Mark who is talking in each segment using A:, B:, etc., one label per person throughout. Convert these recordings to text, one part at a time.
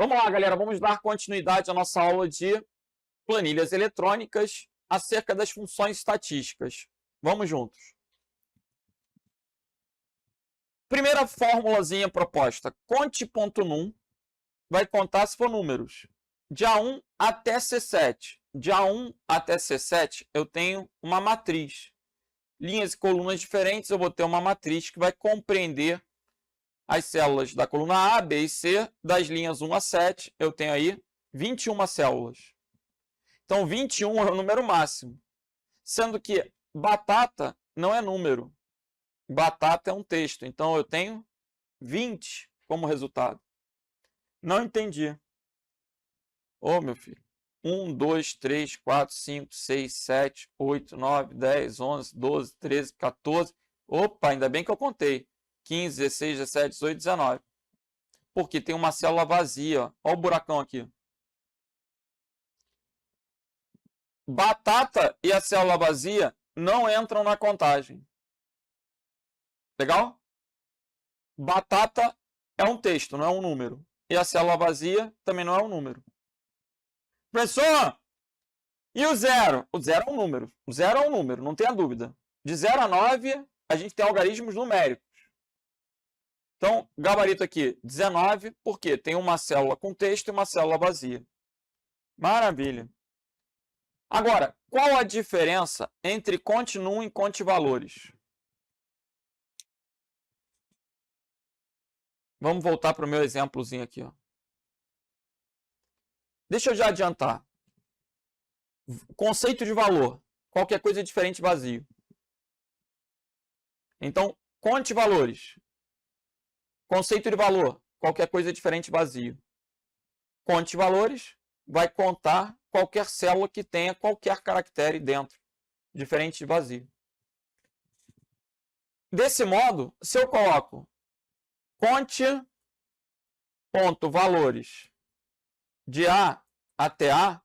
A: Vamos lá, galera, vamos dar continuidade à nossa aula de planilhas eletrônicas acerca das funções estatísticas. Vamos juntos. Primeira formulazinha proposta, conte.num vai contar se for números. De A1 até C7. De A1 até C7 eu tenho uma matriz. Linhas e colunas diferentes, eu vou ter uma matriz que vai compreender as células da coluna A, B e C, das linhas 1 a 7, eu tenho aí 21 células. Então, 21 é o número máximo. Sendo que batata não é número. Batata é um texto. Então, eu tenho 20 como resultado. Não entendi. Ô, meu filho. 1, 2, 3, 4, 5, 6, 7, 8, 9, 10, 11, 12, 13, 14. Opa, ainda bem que eu contei. 15, 16, 17, 18, 19. Porque tem uma célula vazia. Olha o buracão aqui. Batata e a célula vazia não entram na contagem. Legal? Batata é um texto, não é um número. E a célula vazia também não é um número. Professor, e o zero? O zero é um número. O zero é um número, não tenha dúvida. De 0 a 9, a gente tem algarismos numéricos. Então, gabarito aqui, 19, porque tem uma célula com texto e uma célula vazia. Maravilha. Agora, qual a diferença entre conte.num e conte.valores? Vamos voltar para o meu exemplozinho aqui. Ó. Deixa eu já adiantar. Conceito de valor. Qualquer coisa diferente vazio. Então, conte.valores. Conceito de valor. Qualquer coisa diferente vazio. Conte.valores vai contar qualquer célula que tenha qualquer caractere dentro, diferente de vazio. Desse modo, se eu coloco conte.valores de A até A,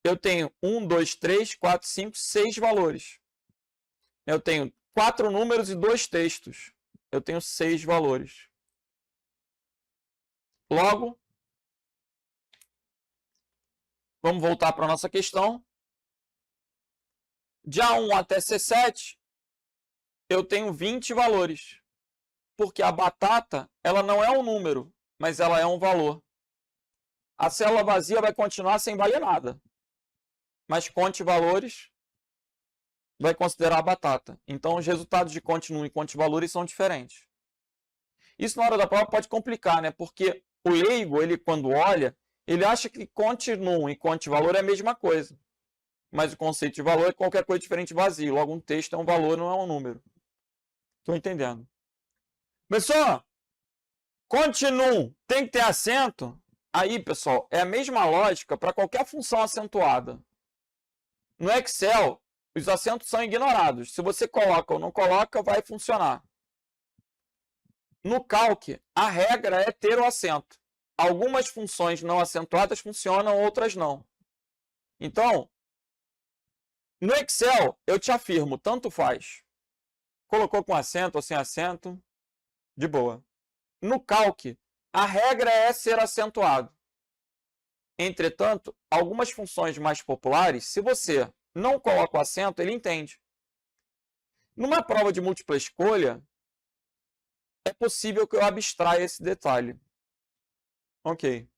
A: eu tenho 1, 2, 3, 4, 5, 6 valores. Eu tenho 4 números e 2 textos. Eu tenho 6 valores. Logo, vamos voltar para a nossa questão. De A1 até C7, eu tenho 20 valores. Porque a batata, ela não é um número, mas ela é um valor. A célula vazia vai continuar sem valer nada. Mas conte.valores vai considerar a batata. Então, os resultados de conte.num e conte.valores são diferentes. Isso, na hora da prova, pode complicar, né? Porque o leigo, ele quando olha, ele acha que conte.num e conte.valor é a mesma coisa. Mas o conceito de valor é qualquer coisa diferente de vazio. Logo, um texto é um valor, não é um número. Estou entendendo. Pessoal, conte.num tem que ter acento? Aí, pessoal, é a mesma lógica para qualquer função acentuada. No Excel, os acentos são ignorados. Se você coloca ou não coloca, vai funcionar. No Calc, a regra é ter o acento. Algumas funções não acentuadas funcionam, outras não. Então, no Excel, eu te afirmo, tanto faz. Colocou com acento ou sem acento, de boa. No Calc, a regra é ser acentuado. Entretanto, algumas funções mais populares, se você não coloca o acento, ele entende. Numa prova de múltipla escolha, é possível que eu abstraia esse detalhe. Ok.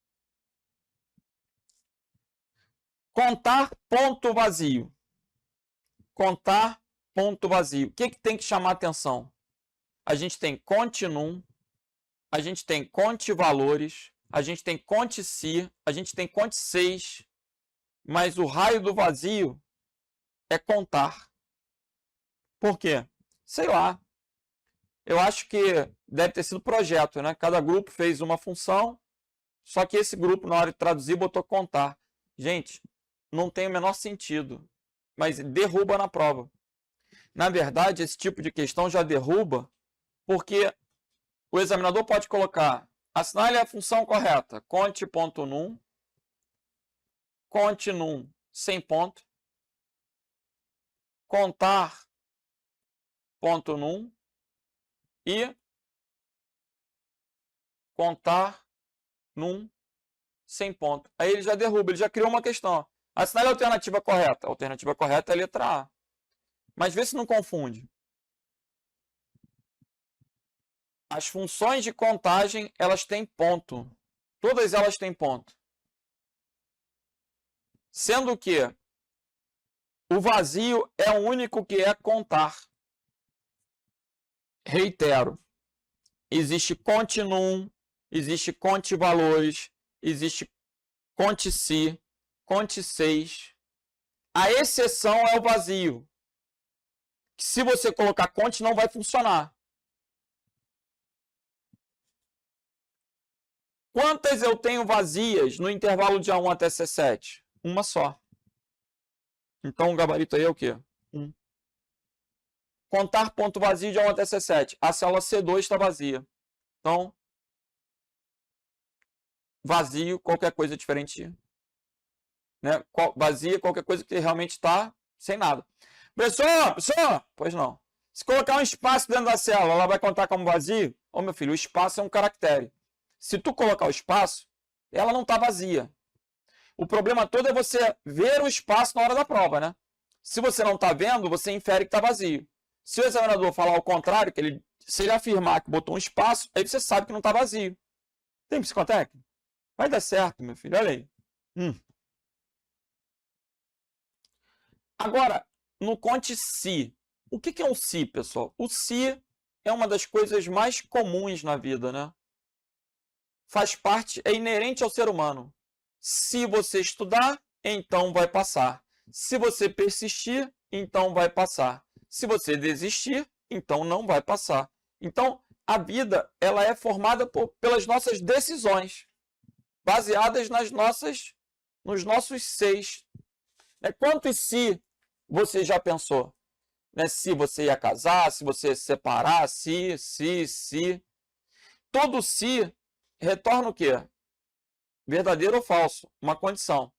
A: Contar ponto vazio. Contar ponto vazio. O que tem que chamar atenção? A gente tem conte.num, a gente tem conte.valores, a gente tem conte.si, a gente tem conte.6, mas o raio do vazio é contar. Por quê? Sei lá. Eu acho que deve ter sido projeto, né? Cada grupo fez uma função, só que esse grupo, na hora de traduzir, botou contar. Gente, não tem o menor sentido, mas derruba na prova. Na verdade, esse tipo de questão já derruba, porque o examinador pode colocar, assinale a função correta, conte.num, conte.num sem ponto, contar.num e contar num sem ponto. Aí ele já derruba, ele já criou uma questão. Assinale a alternativa correta. A alternativa correta é a letra A. Mas vê se não confunde. As funções de contagem, elas têm ponto. Todas elas têm ponto. Sendo que o vazio é o único que é contar. Reitero. Existe continuum, existe conte-valores, existe conte-se, conte-seis. A exceção é o vazio. Que se você colocar conte, não vai funcionar. Quantas eu tenho vazias no intervalo de A1 até C7? Uma só. Então o gabarito aí é o quê? 1. Contar ponto vazio de A1 até C7. A célula C2 está vazia. Então, vazio, qualquer coisa diferente. Né? Vazia, qualquer coisa que realmente está sem nada. Professor! Pois não. Se colocar um espaço dentro da célula, ela vai contar como vazio? Ô, meu filho, o espaço é um caractere. Se tu colocar o espaço, ela não está vazia. O problema todo é você ver o espaço na hora da prova, né? Se você não está vendo, você infere que está vazio. Se o examinador falar ao contrário, se ele afirmar que botou um espaço, aí você sabe que não está vazio. Tem psicotécnico? Vai dar certo, meu filho. Olha aí. Agora, no conte se. O que é um se, pessoal? O se é uma das coisas mais comuns na vida, né? Faz parte, é inerente ao ser humano. Se você estudar, então vai passar. Se você persistir, então vai passar. Se você desistir, então não vai passar. Então, a vida ela é formada pelas nossas decisões, baseadas nos nossos seis. Quantos se você já pensou? Se você ia casar, se você ia se separar, se. Todo se retorna o quê? Verdadeiro ou falso? Uma condição.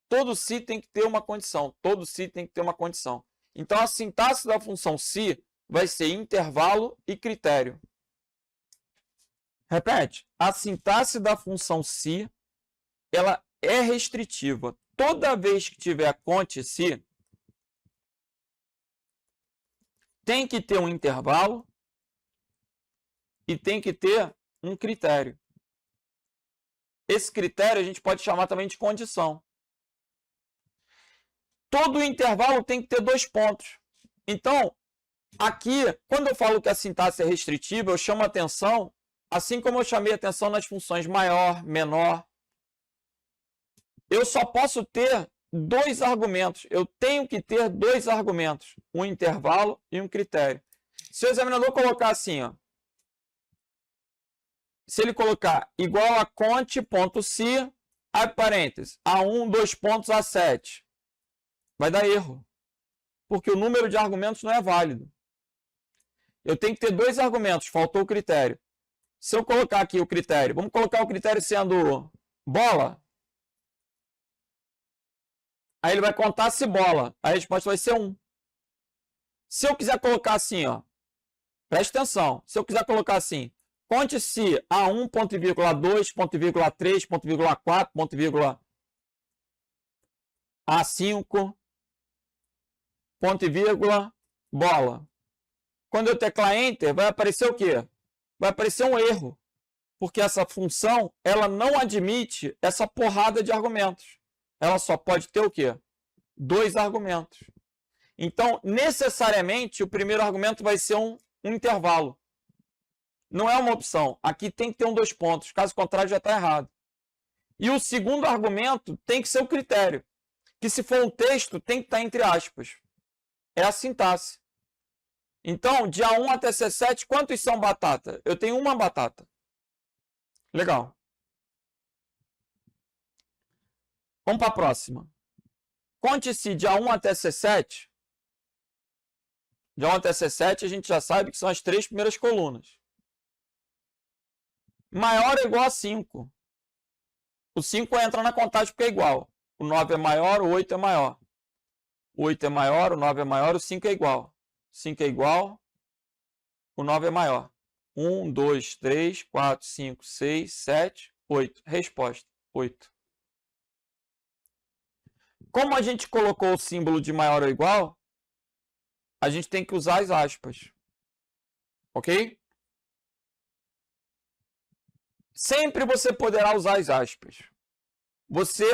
A: Todo se tem que ter uma condição. Todo se tem que ter uma condição. Então, a sintaxe da função se vai ser intervalo e critério. Repete. A sintaxe da função se, ela é restritiva. Toda vez que tiver conte se, tem que ter um intervalo e tem que ter um critério. Esse critério a gente pode chamar também de condição. Todo intervalo tem que ter 2 pontos. Então, aqui, quando eu falo que a sintaxe é restritiva, eu chamo a atenção, assim como eu chamei a atenção nas funções maior, menor. Eu só posso ter 2 argumentos. Eu tenho que ter 2 argumentos. Um intervalo e um critério. Se o examinador colocar assim, ó, se ele colocar igual a conte.se, abre parênteses, A1, 2 pontos, A7, vai dar erro. Porque o número de argumentos não é válido. Eu tenho que ter 2 argumentos, faltou o critério. Se eu colocar aqui o critério, vamos colocar o critério sendo bola. Aí ele vai contar se bola. A resposta vai ser 1. Se eu quiser colocar assim, ó, presta atenção. Se eu quiser colocar assim, conte-se A1, ponto e vírgula, 2, ponto e vírgula, 3, ponto e vírgula, 4, ponto e vírgula, A5, ponto e vírgula, bola. Quando eu teclar Enter, vai aparecer o quê? Vai aparecer um erro. Porque essa função, ela não admite essa porrada de argumentos. Ela só pode ter o quê? 2 argumentos. Então, necessariamente, o primeiro argumento vai ser um intervalo. Não é uma opção. Aqui tem que ter 2 pontos. Caso contrário, já está errado. E o segundo argumento tem que ser o critério. Que se for um texto, tem que estar entre aspas. É a sintaxe. Então, de A1 até C7, quantos são batata? Eu tenho uma batata. Legal. Vamos para a próxima. Conte-se de A1 até C7. De A1 até C7, a gente já sabe que são as 3 primeiras colunas. Maior ou igual a 5. O 5 entra na contagem porque é igual. O 9 é maior, o 8 é maior. O 8 é maior, o 9 é maior, o 5 é igual. 5 é igual, o 9 é maior. 1, 2, 3, 4, 5, 6, 7, 8. Resposta, 8. Como a gente colocou o símbolo de maior ou igual, a gente tem que usar as aspas. Ok? Sempre você poderá usar as aspas. Você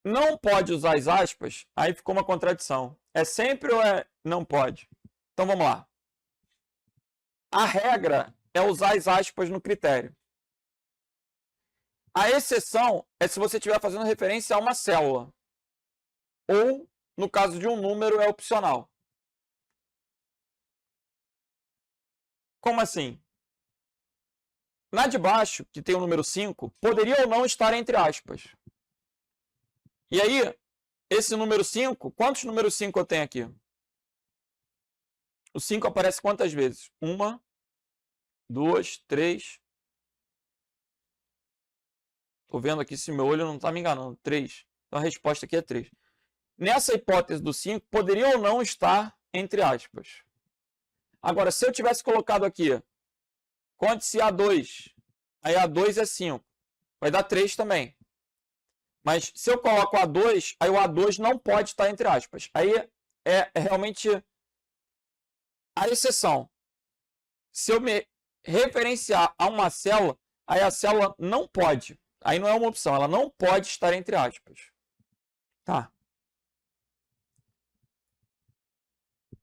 A: não pode usar as aspas, aí ficou uma contradição. É sempre ou é não pode? Então vamos lá. A regra é usar as aspas no critério. A exceção é se você estiver fazendo referência a uma célula. Ou, no caso de um número, é opcional. Como assim? Na de baixo, que tem o número 5, poderia ou não estar entre aspas. E aí, esse número 5, quantos números 5 eu tenho aqui? O 5 aparece quantas vezes? 1, 2, 3. Estou vendo aqui se meu olho não está me enganando. 3. Então a resposta aqui é 3. Nessa hipótese do 5, poderia ou não estar entre aspas. Agora, se eu tivesse colocado aqui, conte-se A2, aí A2 é 5. Vai dar 3 também. Mas se eu coloco A2, aí o A2 não pode estar entre aspas. Aí é realmente a exceção. Se eu me referenciar a uma célula, aí a célula não pode. Aí não é uma opção, ela não pode estar entre aspas. Tá.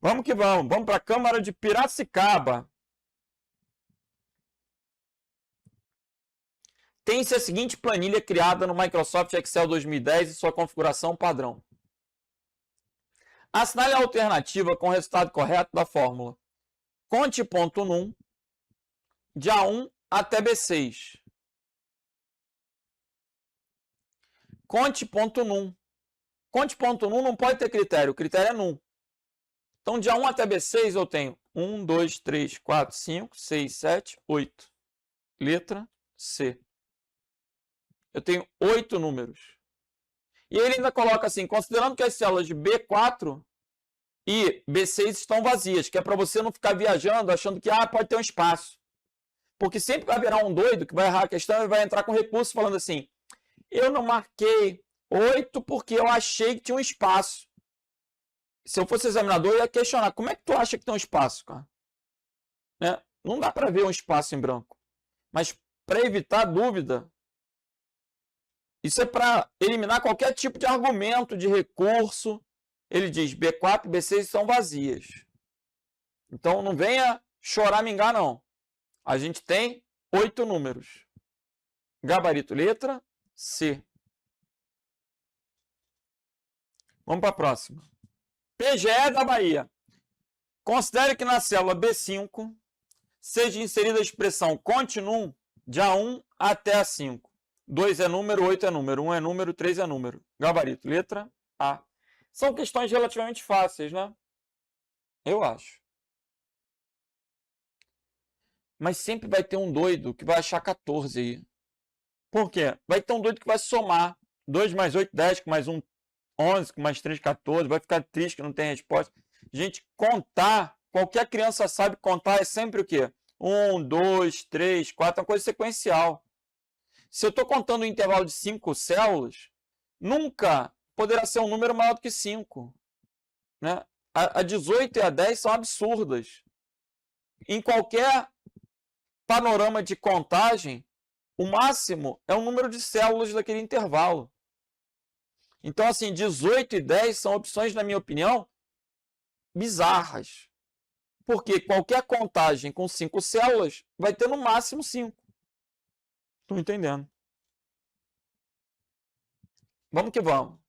A: Vamos que vamos. Vamos para a Câmara de Piracicaba. Tem-se a seguinte planilha criada no Microsoft Excel 2010 e sua configuração padrão. Assinale a alternativa com o resultado correto da fórmula. Conte ponto num de A1 até B6. Conte ponto num. Conte ponto num não pode ter critério, o critério é num. Então, de A1 até B6 eu tenho 1, 2, 3, 4, 5, 6, 7, 8. Letra C. Eu tenho 8 números. E ele ainda coloca assim, considerando que as células de B4 e B6 estão vazias, que é para você não ficar viajando achando que pode ter um espaço. Porque sempre vai virar um doido que vai errar a questão e vai entrar com recurso falando assim, eu não marquei 8 porque eu achei que tinha um espaço. Se eu fosse examinador, eu ia questionar, como é que tu acha que tem um espaço, cara? Né? Não dá para ver um espaço em branco. Mas para evitar dúvida, isso é para eliminar qualquer tipo de argumento, de recurso. Ele diz, B4 e B6 estão vazias. Então não venha choramingar, não. A gente tem 8 números. Gabarito letra C. Vamos para a próxima. PGE da Bahia. Considere que na célula B5 seja inserida a expressão conte num de A1 até A5. 2 é número, 8 é número, 1 é número, 3 é número. Gabarito, letra A. São questões relativamente fáceis, né? Eu acho. Mas sempre vai ter um doido que vai achar 14 aí. Por quê? Vai ter um doido que vai somar. 2 mais 8, 10, com mais 1, 11, com mais 3, 14. Vai ficar triste que não tem resposta. Gente, contar, qualquer criança sabe contar é sempre o quê? 1, 2, 3, 4, é uma coisa sequencial. Se eu estou contando um intervalo de 5 células, nunca poderá ser um número maior do que 5. Né? A 18 e a 10 são absurdas. Em qualquer panorama de contagem, o máximo é o número de células daquele intervalo. Então, assim, 18 e 10 são opções, na minha opinião, bizarras. Porque qualquer contagem com 5 células vai ter no máximo 5. Estou entendendo. Vamos que vamos.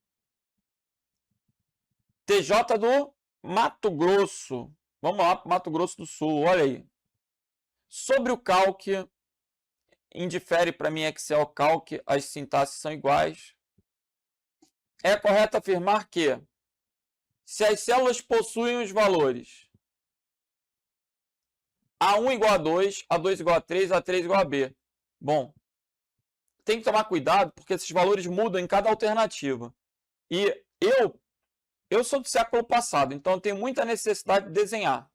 A: TJ do Mato Grosso. Vamos lá para Mato Grosso do Sul. Olha aí. Sobre o calc, indifere para mim Excel calc, as sintaxes são iguais. É correto afirmar que, se as células possuem os valores A1 igual a 2, A2 igual a 3, A3 igual a B. Bom, tem que tomar cuidado porque esses valores mudam em cada alternativa. E eu sou do século passado, então eu tenho muita necessidade de desenhar.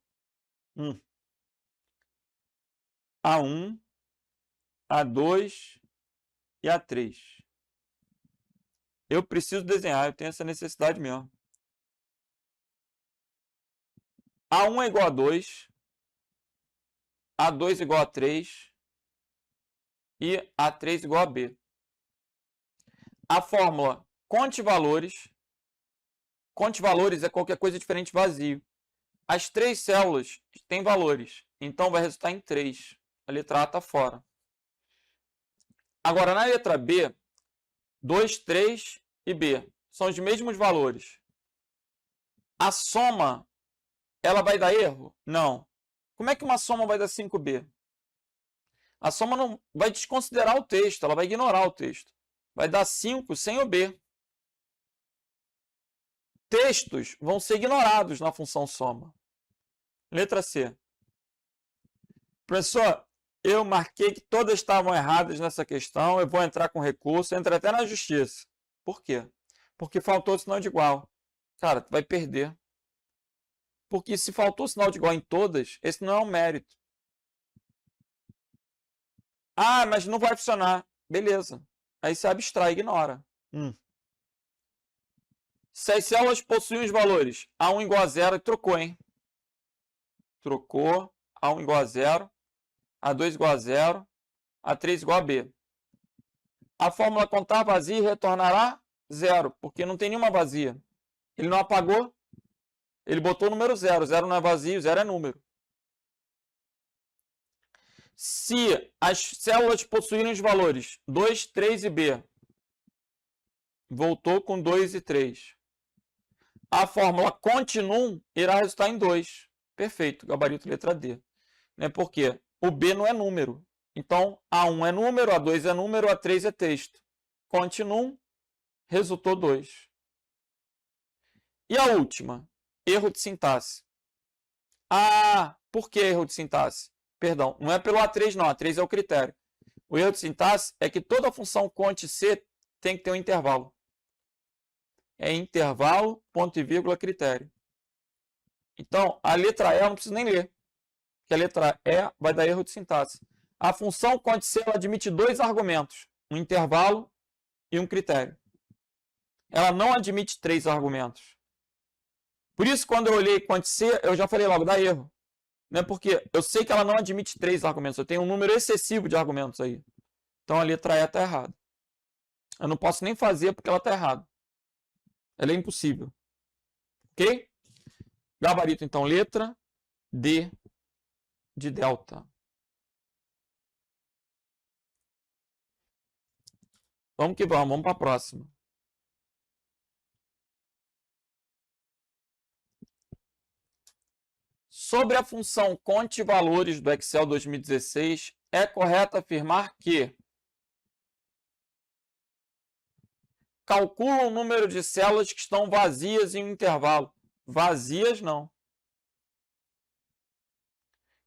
A: A1, A2 e A3. Eu preciso desenhar, eu tenho essa necessidade mesmo. A1 é igual a 2, A2 igual a 3 e A3 igual a B. A fórmula conte valores. Conte valores é qualquer coisa diferente vazio. As três células têm valores, então vai resultar em 3. A letra A está fora. Agora, na letra B, 2, 3 e B são os mesmos valores. A soma, ela vai dar erro? Não. Como é que uma soma vai dar 5B? A soma não vai desconsiderar o texto, ela vai ignorar o texto. Vai dar 5 sem o B. Textos vão ser ignorados na função soma. Letra C. Professor, eu marquei que todas estavam erradas nessa questão, eu vou entrar com recurso, entra até na justiça. Por quê? Porque faltou o sinal de igual. Cara, tu vai perder. Porque se faltou o sinal de igual em todas, esse não é um mérito. Ah, mas não vai funcionar. Beleza. Aí você abstrai, ignora. Se as células possuem os valores A1 igual a 0, trocou, hein? Trocou. A1 igual a 0. A2 igual a 0. A3 igual a B. A fórmula contar vazia retornará 0, porque não tem nenhuma vazia. Ele não apagou. Ele botou o número 0. 0 não é vazio, 0 é número. Se as células possuírem os valores 2, 3 e B, voltou com 2 e 3. A fórmula continuum irá resultar em 2. Perfeito, gabarito letra D. Por quê? O B não é número. Então, A1 é número, A2 é número, A3 é texto. Continuum, resultou 2. E a última? Erro de sintaxe. Ah, por que erro de sintaxe? Perdão, não é pelo A3 não, A3 é o critério. O erro de sintaxe é que toda função conte C tem que ter um intervalo. É intervalo, ponto e vírgula, critério. Então, a letra E eu não preciso nem ler, porque a letra E vai dar erro de sintaxe. A função conte C ela admite dois argumentos, um intervalo e um critério. Ela não admite 3 argumentos. Por isso, quando eu olhei conte C, eu já falei logo, dá erro. Porque eu sei que ela não admite 3 argumentos, eu tenho um número excessivo de argumentos aí. Então, a letra E está errada. Eu não posso nem fazer porque ela está errada. Ela é impossível. Ok? Gabarito, então, letra D de delta. Vamos que vamos para a próxima. Sobre a função conte valores do Excel 2016, é correto afirmar que calcula o número de células que estão vazias em um intervalo. Vazias, não.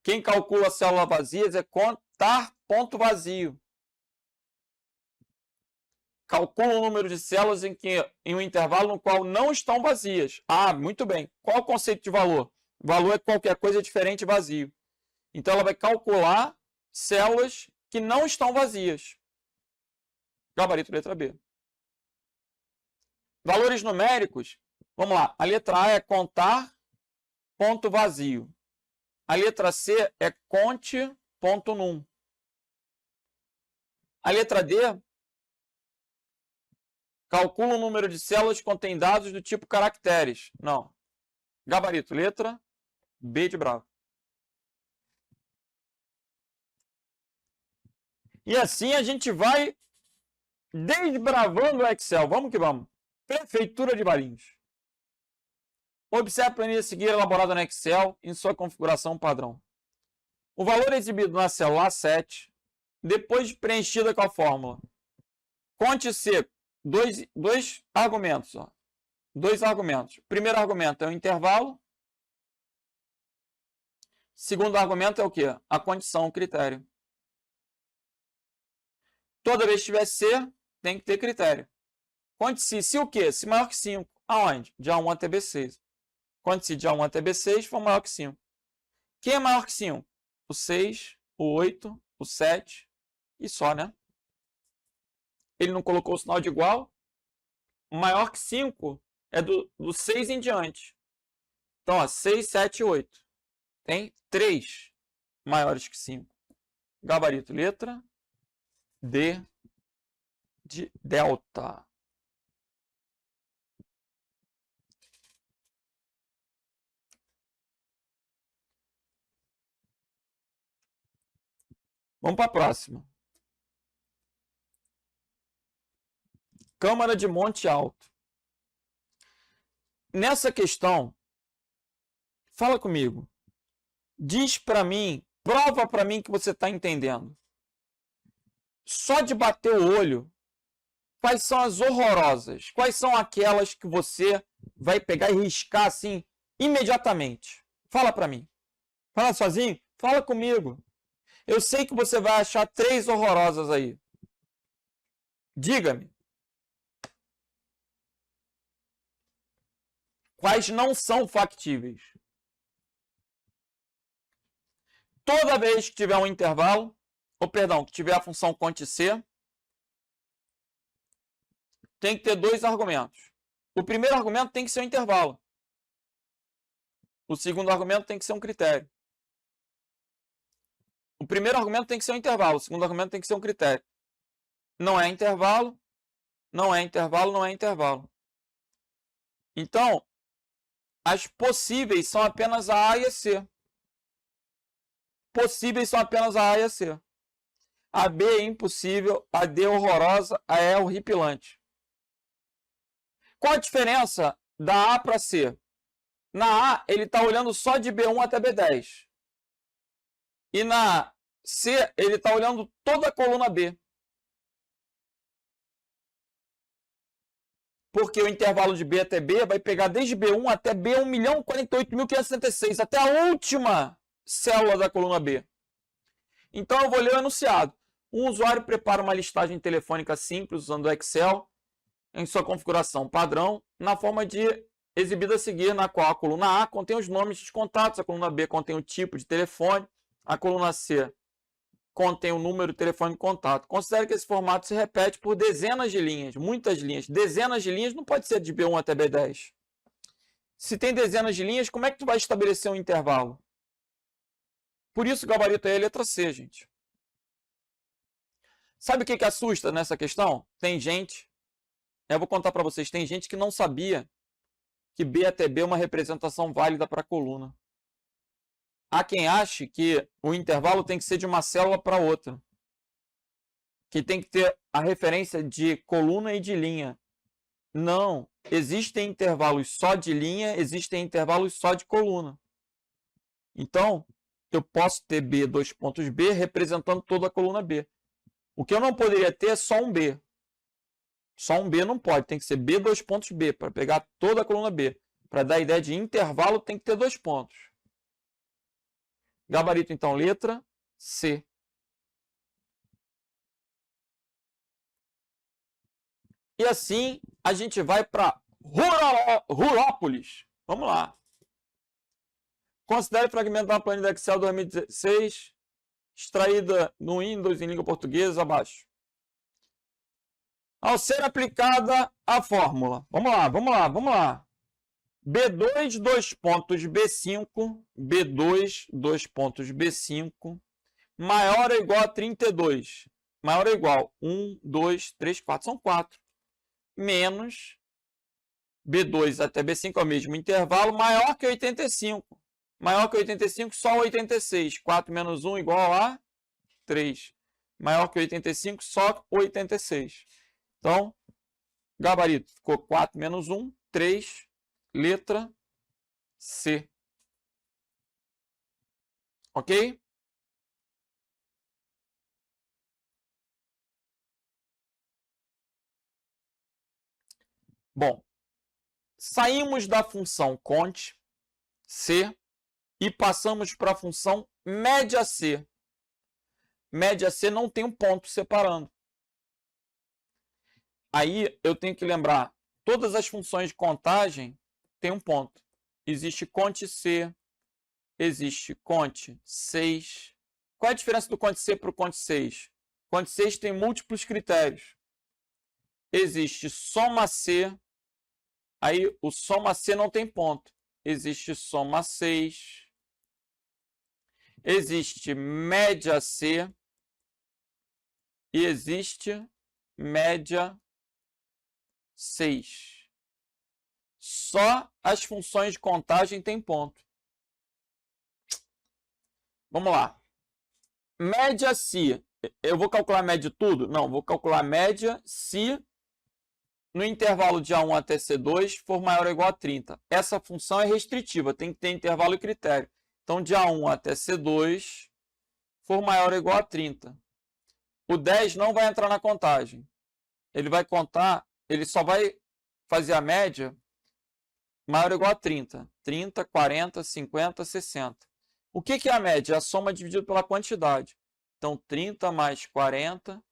A: Quem calcula células vazias é contar ponto vazio. Calcula o número de células em um intervalo no qual não estão vazias. Ah, muito bem. Qual o conceito de valor? Valor é qualquer coisa diferente vazio. Então, ela vai calcular células que não estão vazias. Gabarito, letra B. Valores numéricos, vamos lá. A letra A é contar ponto vazio. A letra C é conte ponto num. A letra D calcula o número de células que contém dados do tipo caracteres. Não. Gabarito, letra B de bravo. E assim a gente vai desbravando o Excel. Vamos que vamos. Prefeitura de Valinhos. Observe a planilha a seguir elaborada no Excel em sua configuração padrão. O valor exibido na célula A7, depois de preenchida com a fórmula, conte C dois argumentos. Dois argumentos. Primeiro argumento é o intervalo. Segundo argumento é o quê? A condição, o critério. Toda vez que tiver C, tem que ter critério. Conte-se, se o quê? Se maior que 5. Aonde? De A1 até B6. Conte-se de A1 até B6 for maior que 5. Quem é maior que 5? O 6 o 8, o 7 e só, né? Ele não colocou o sinal de igual. Maior que 5 é do 6 em diante. Então, ó, 6, 7 e 8. Tem 3 maiores que 5. Gabarito, letra D de delta. Vamos para a próxima. Câmara de Monte Alto. Nessa questão, fala comigo. Diz para mim, prova para mim que você está entendendo. Só de bater o olho, quais são as horrorosas? Quais são aquelas que você vai pegar e riscar assim imediatamente? Fala para mim. Fala sozinho? Fala comigo. Eu sei que você vai achar 3 horrorosas aí. Diga-me. Quais não são factíveis? Toda vez que tiver um intervalo, ou perdão, que tiver a função cont C, tem que ter 2 argumentos. O primeiro argumento tem que ser um intervalo. O segundo argumento tem que ser um critério. O primeiro argumento tem que ser um intervalo. O segundo argumento tem que ser um critério. Não é intervalo, não é intervalo, não é intervalo. Então, as possíveis são apenas a A e a C. Possíveis são apenas a A e a C. A B é impossível, a D é horrorosa, a E é horripilante. Qual a diferença da A para C? Na A, ele está olhando só de B1 até B10. E na C, ele está olhando toda a coluna B. Porque o intervalo de B até B vai pegar desde B1 até B1.048.566, até a última célula da coluna B. Então, eu vou ler o enunciado. Um usuário prepara uma listagem telefônica simples usando o Excel em sua configuração padrão, na forma de exibida a seguir, na qual a coluna A contém os nomes dos contatos, a coluna B contém o tipo de telefone, a coluna C contém o número de telefone de contato. Considere que esse formato se repete por dezenas de linhas, muitas linhas. Dezenas de linhas não pode ser de B1 até B10. Se tem dezenas de linhas, como é que tu vai estabelecer um intervalo? Por isso o gabarito é a letra C, gente. Sabe o que assusta nessa questão? Tem gente, eu vou contar para vocês, tem gente que não sabia que B até B é uma representação válida para a coluna. Há quem ache que o intervalo tem que ser de uma célula para outra. Que tem que ter a referência de coluna e de linha. Não. Existem intervalos só de linha, existem intervalos só de coluna. Então, eu posso ter B, 2 pontos B, representando toda a coluna B. O que eu não poderia ter é só um B. Só um B não pode, tem que ser B, 2 pontos B, para pegar toda a coluna B. Para dar a ideia de intervalo, tem que ter 2 pontos. Gabarito, então, letra C. E assim, a gente vai para Rurópolis. Vamos lá. Considere fragmento da planilha do Excel 2016, extraída no Windows em língua portuguesa, abaixo. Ao ser aplicada a fórmula. Vamos lá, vamos lá, vamos lá. B2, 2 pontos B5, B2, 2 pontos B5, maior ou igual a 32. Maior ou igual 1, 2, 3, 4, são 4. Menos B2 até B5 é o mesmo intervalo, maior que 85. Maior que 85, só 86. 4 menos 1 igual a 3. Maior que 85, só 86. Então, gabarito ficou 4 menos 1, 3. Letra C. Ok? Bom, saímos da função cont C e passamos para a função média C. Média C não tem um ponto separando. Aí eu tenho que lembrar, todas as funções de contagem tem um ponto. Existe cont C, existe cont 6, Qual é a diferença do Conte C para o Conte 6? O Conte 6 tem múltiplos critérios. Existe soma C, aí o soma C não tem ponto. Existe soma 6, existe média C e existe média 6. Só as funções de contagem têm ponto. Vamos lá. Média se. Eu vou calcular a média de tudo? Não, vou calcular a média se no intervalo de A1 até C2 for maior ou igual a 30. Essa função é restritiva, tem que ter intervalo e critério. Então, de A1 até C2 for maior ou igual a 30. O 10 não vai entrar na contagem. Ele vai contar, ele só vai fazer a média maior ou igual a 30. 30, 40, 50, 60. O que é a média? É a soma dividida pela quantidade. Então, 30 mais 40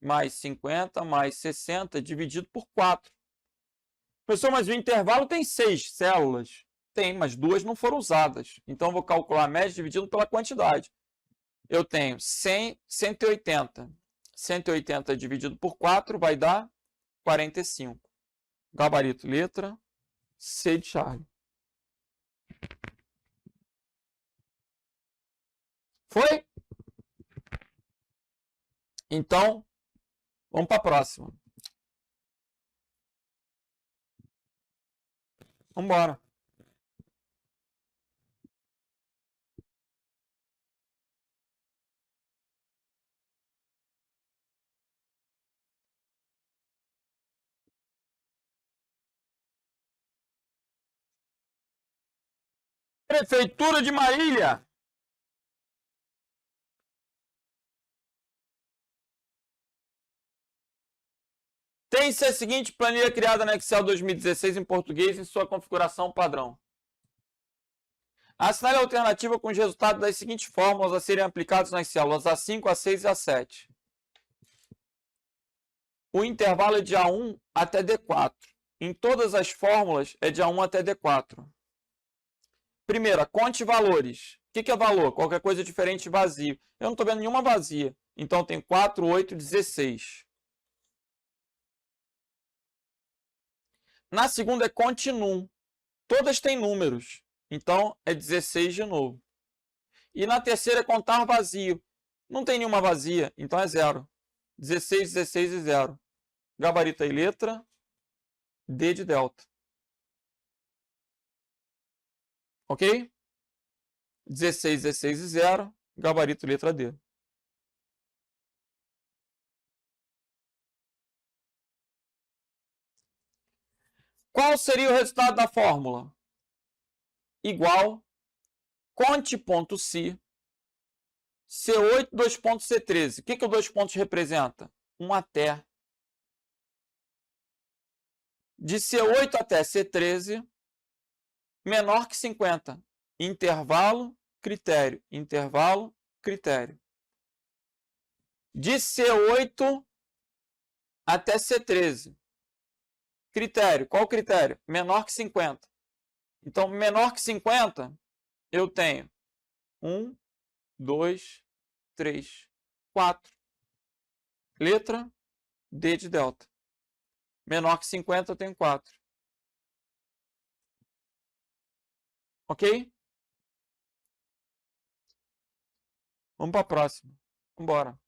A: mais 50 mais 60 dividido por 4. Professor, mas o intervalo tem 6 células. Tem, mas 2 não foram usadas. Então, eu vou calcular a média dividido pela quantidade. Eu tenho 100, 180. 180 dividido por 4 vai dar 45. Gabarito, letra C de Charlie. Foi? Então, vamos para a próxima. Vamos embora. Prefeitura de Marília. Tem-se a seguinte planilha criada no Excel 2016 em português em sua configuração padrão. Assinale a alternativa com os resultados das seguintes fórmulas a serem aplicados nas células A5, A6 e A7. O intervalo é de A1 até D4. Em todas as fórmulas é de A1 até D4. Primeira, conte valores. O que é valor? Qualquer coisa diferente de vazio. Eu não estou vendo nenhuma vazia. Então tem 4, 8, 16. Na segunda é conte num. Todas têm números. Então é 16 de novo. E na terceira é contar vazio. Não tem nenhuma vazia, então é 0. 16, 16 e 0. Gabarito aí, letra D de delta. Ok? 16, 16 e 0. Gabarito, letra D. Qual seria o resultado da fórmula? Igual, conte ponto C, C8, 2 pontos C13. O que o 2 pontos representa? 1 até. De C8 até C13, menor que 50. Intervalo, critério. Intervalo, critério. De C8 até C13. Critério. Qual o critério? Menor que 50. Então, menor que 50, eu tenho 1, 2, 3, 4. Letra D de delta. Menor que 50, eu tenho 4. Ok? Vamos para a próxima. Vamos embora.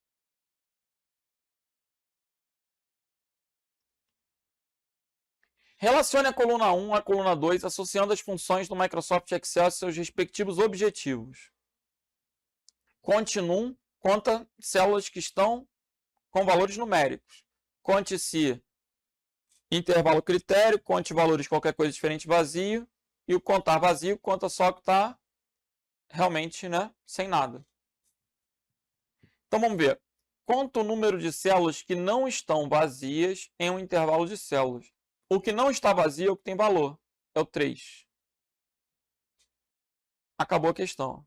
A: Relacione a coluna 1 à coluna 2, associando as funções do Microsoft Excel a seus respectivos objetivos. Conte num, conta células que estão com valores numéricos. Conte se intervalo critério, conte valores qualquer coisa diferente vazio. E o contar vazio conta só o que está realmente, né, sem nada. Então vamos ver. Conta o número de células que não estão vazias em um intervalo de células. O que não está vazio é o que tem valor. É o 3. Acabou a questão.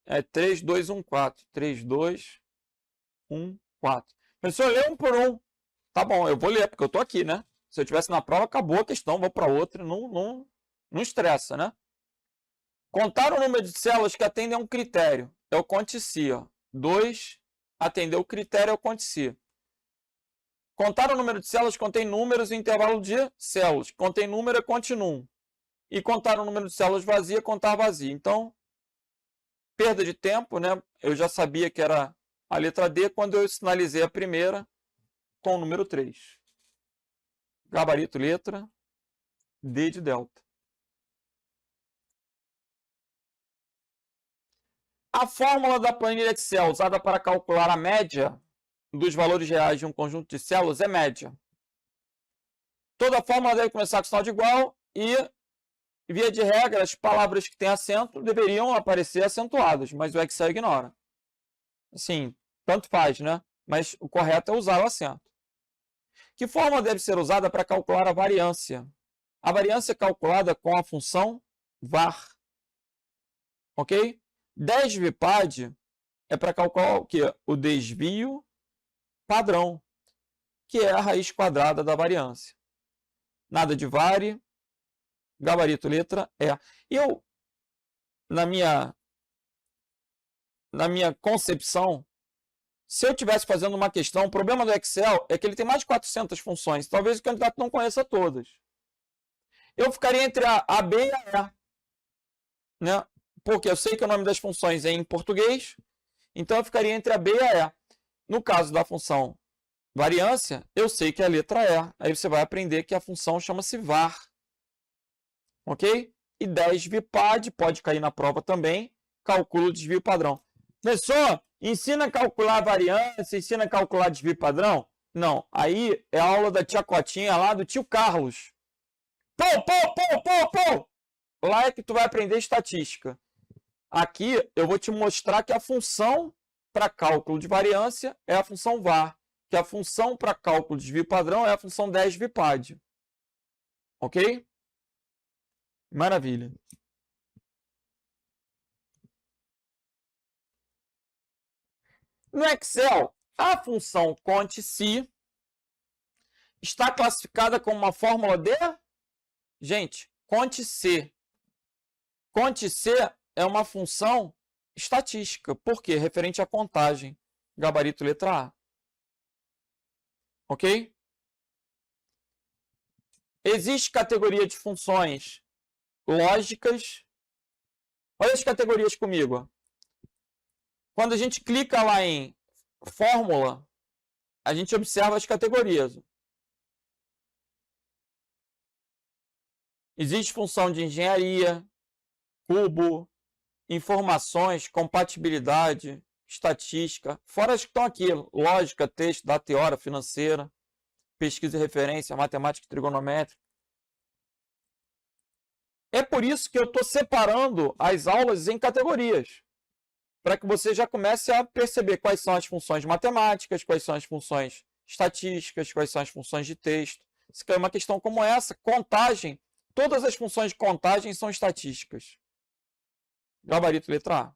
A: É 3, 2, 1, 4. 3, 2, 1, 4. Professor, lê um por um. Tá bom, eu vou ler, porque eu estou aqui, né? Se eu estivesse na prova, acabou a questão. Vou para outra. Não estressa, né? Contar o número de células que atendem a um critério. É o conte se, ó. 2, atendeu o critério ao conte-se. Contar o número de células contém números e intervalo de células. Contém número é continuum. E contar o número de células vazia é contar vazia. Então, perda de tempo, né? Eu já sabia que era a letra D quando eu sinalizei a primeira com o número 3. Gabarito letra D de delta. A fórmula da planilha Excel usada para calcular a média dos valores reais de um conjunto de células é média. Toda fórmula deve começar com sinal de igual e, via de regra, as palavras que têm acento deveriam aparecer acentuadas, mas o Excel ignora. Assim, tanto faz, né? Mas o correto é usar o acento. Que fórmula deve ser usada para calcular a variância? A variância é calculada com a função var. Ok? Desvipad é para calcular o quê? O desvio padrão, que é a raiz quadrada da variância. Nada de vari, gabarito letra E. Eu, na minha concepção, se eu estivesse fazendo uma questão, o problema do Excel é que ele tem mais de 400 funções. Talvez o candidato não conheça todas. Eu ficaria entre a B e a E. Né? Porque eu sei que o nome das funções é em português, então eu ficaria entre a B e a E. No caso da função variância, eu sei que é a letra E. Aí você vai aprender que a função chama-se var. Ok? E desvipad pode cair na prova também. Calcula o desvio padrão. Professor, ensina a calcular a variância, ensina a calcular desvio padrão? Não. Aí é a aula da tia Cotinha lá do tio Carlos. Lá é que tu vai aprender estatística. Aqui eu vou te mostrar que a função para cálculo de variância é a função var, que a função para cálculo de desvio padrão é a função desvipad. Ok? Maravilha. No Excel, a função conte-se está classificada como uma fórmula de... Gente, conte-se. Conte-se é uma função estatística. Por quê? Referente à contagem. Gabarito letra A. Ok? Existe categoria de funções lógicas. Olha as categorias comigo. Quando a gente clica lá em fórmula, a gente observa as categorias. Existe função de engenharia, cubo, informações, compatibilidade, estatística, fora as que estão aqui, lógica, texto, data e hora, financeira, pesquisa e referência, matemática e trigonométrica. É por isso que eu estou separando as aulas em categorias, para que você já comece a perceber quais são as funções matemáticas, quais são as funções estatísticas, quais são as funções de texto. Se cair uma questão como essa, contagem, todas as funções de contagem são estatísticas. Gabarito letra A.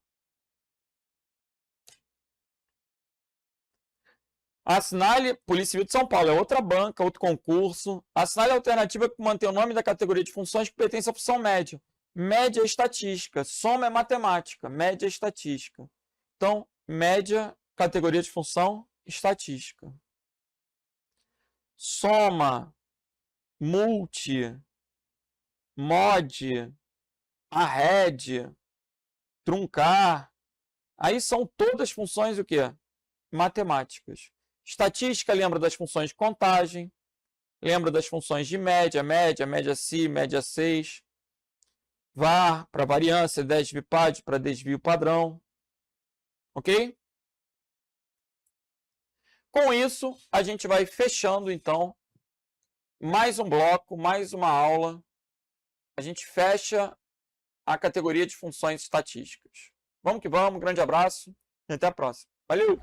A: Assinale, Polícia Civil de São Paulo, é outra banca, outro concurso. Assinale a alternativa que mantém o nome da categoria de funções que pertence à função média. Média é estatística, soma é matemática, média é estatística. Então, média, categoria de função, estatística. Soma, multi, mod, arred, truncar. Aí são todas funções o quê? Matemáticas. Estatística lembra das funções de contagem, lembra das funções de média, média si, média 6. var para variância, desvipad para desvio padrão. Ok? Com isso, a gente vai fechando, então, mais um bloco, mais uma aula. A gente fecha a categoria de funções estatísticas. Vamos que vamos, grande abraço e até a próxima. Valeu!